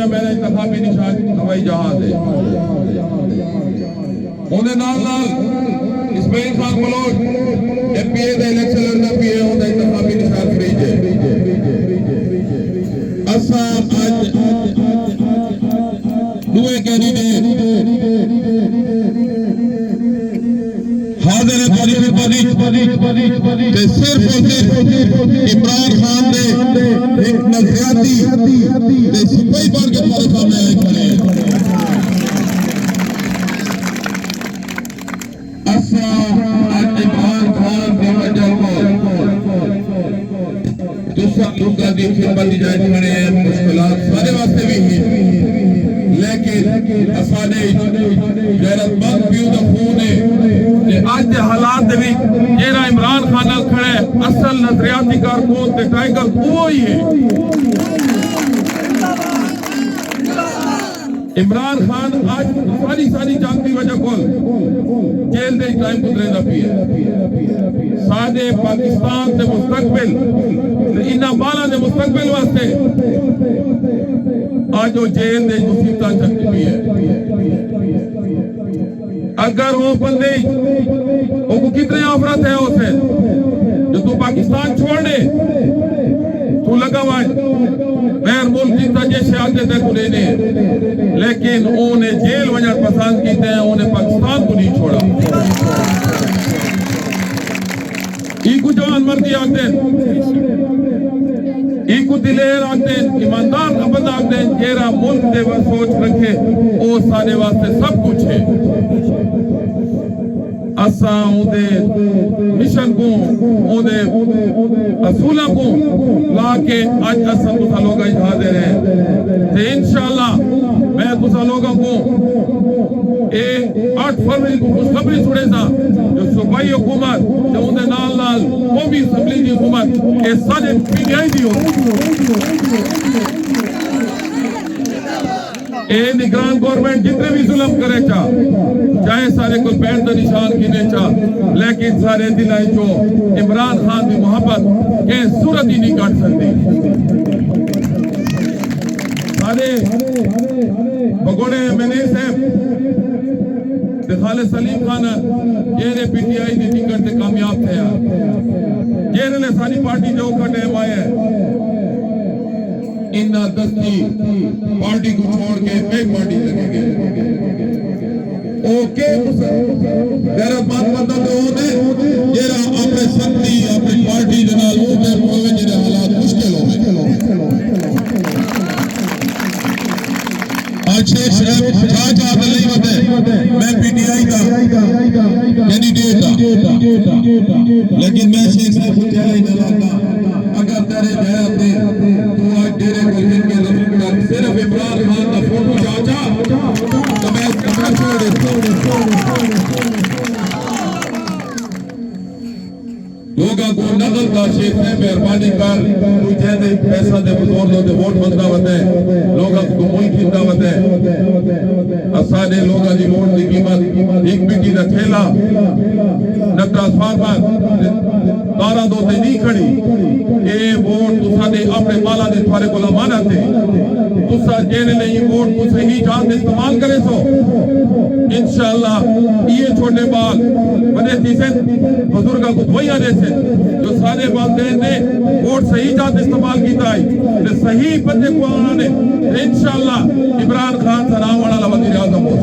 میرا انتخابی نشان ہوائی جہاز ہے انہیں نال اسماعیل خان بلوچ ایم پی اے دا الیکشن لڑنا پی ہے انہیں انتخابی نشان فریج ہے اسا آج دوئے کینڈیڈیٹ حاضر ہے تاریخ کہ صرف اور صرف عمران خان نے ایک نظریاتی سپاہی بار کے تمہارے سامنے آئے کھڑے ہیں اسا عمران خان کی وجہ کو جو سب لوگ کا دی خدمت دی جائے کھڑے ہیں مشکلات سارے واسطے بھی ہیں لیکن اسانے غیرت مند پیو دا خون ہے کہ آج دے حالات دے بھی جیرا عمران خان نال کھڑے اصل نظریاتی کارکون تے ٹائیگر وہی ہے عمران خان آج ساری جنگ کی وجہ کو جیل دے ٹائم گزرے نہ پی ہے سادے پاکستان دے مستقبل انہا بالا دے مستقبل واسطے آج وہ جیل دے مصیبتاں چکتی بھی ہے اگر وہ بندے وہ کو کتنے آفرت ہے اسے جو تو پاکستان چھوڑ دے تو لگا ہوا ہے غیر ملکی تجیشے آگے تک انہیں نے لیکن انہیں جیل وجہ پسند کیتے ہیں انہیں پاکستان کو نہیں چھوڑا ایکو جوان مردی آگتے ہیں ایکو دلیر آگتے ہیں ایماندار قبض آگتے ہیں جیرا ملک دے وہ سوچ رکھے او سانے واسطے سب کچھ ہے اساں اودے مشن کو اودے اصولہ کو لا کے آج اساں تسا لوگا حاضر ہیں تے انشاءاللہ میں تسا لوگا کو 8 فروری کو خوشخبری سنے سا جو صوبائی حکومت جو اودے نال قومی اسمبلی دی حکومت اے سارے پی ٹی آئی دی ہو اے نگران گورنمنٹ جتنے بھی ظلم کرے چاہے سارے کو پیر دا نشان کینے لیکن سارے دلائیں جو عمران خان دی محبت کہ صورت ہی نہیں کٹ سکتی سارے بگوڑے منیر صاحب خالد سلیم خان جیرے پی ٹی آئی دی ٹکٹ تے کامیاب تھے جیرے نے ساری پارٹی جو کٹے مائے انہا دستی پارٹی کو چھوڑ کے ایک پارٹی لگے گئے اوکے غیرت مند بندہ تو ہوتے جیرا اپنے سنتی اپنی پارٹی جنال ہوتے ہوئے جنہا حالات مشکل ہوئے آج شیخ صاحب چاچا عبداللہی ہوتے میں پی ٹی آئی کا کینڈیڈیٹ تھا لیکن میں شیخ صاحب کو چاہے جلاتا اگر تیرے غیرت دے تو آج تیرے کو جن کے ضرور کر صرف عمران خان کا فوٹو چاچا تو میں اس کا چھوڑ دیتا لوگا کو نقل کا شیخ ہے مہربانی کر کوئی جہدے پیسہ دے بزور دو دے ووٹ بندہ ہوتا ہے لوگا کو ملک ہندہ ہوتا ہے اسانے لوگا دی ووٹ دی قیمت ایک بیٹی دا کھیلا نہ ٹرانسفارمر تارا دو تے نہیں کھڑی اے ووٹ تسا دے اپنے مالا دے تھوارے کو لمانا تھے تسا جینے لئے یہ ووٹ کو صحیح جان دے استعمال کرے سو انشاءاللہ یہ چھوٹے بال بنے تیسن بزرگا کو دھوئیاں دے سے جو سارے والدین نے ووٹ صحیح جان دے استعمال کیتا ہے صحیح بندے کو آنا نے انشاءاللہ عمران خان سلام والا وزیر اعظم ہو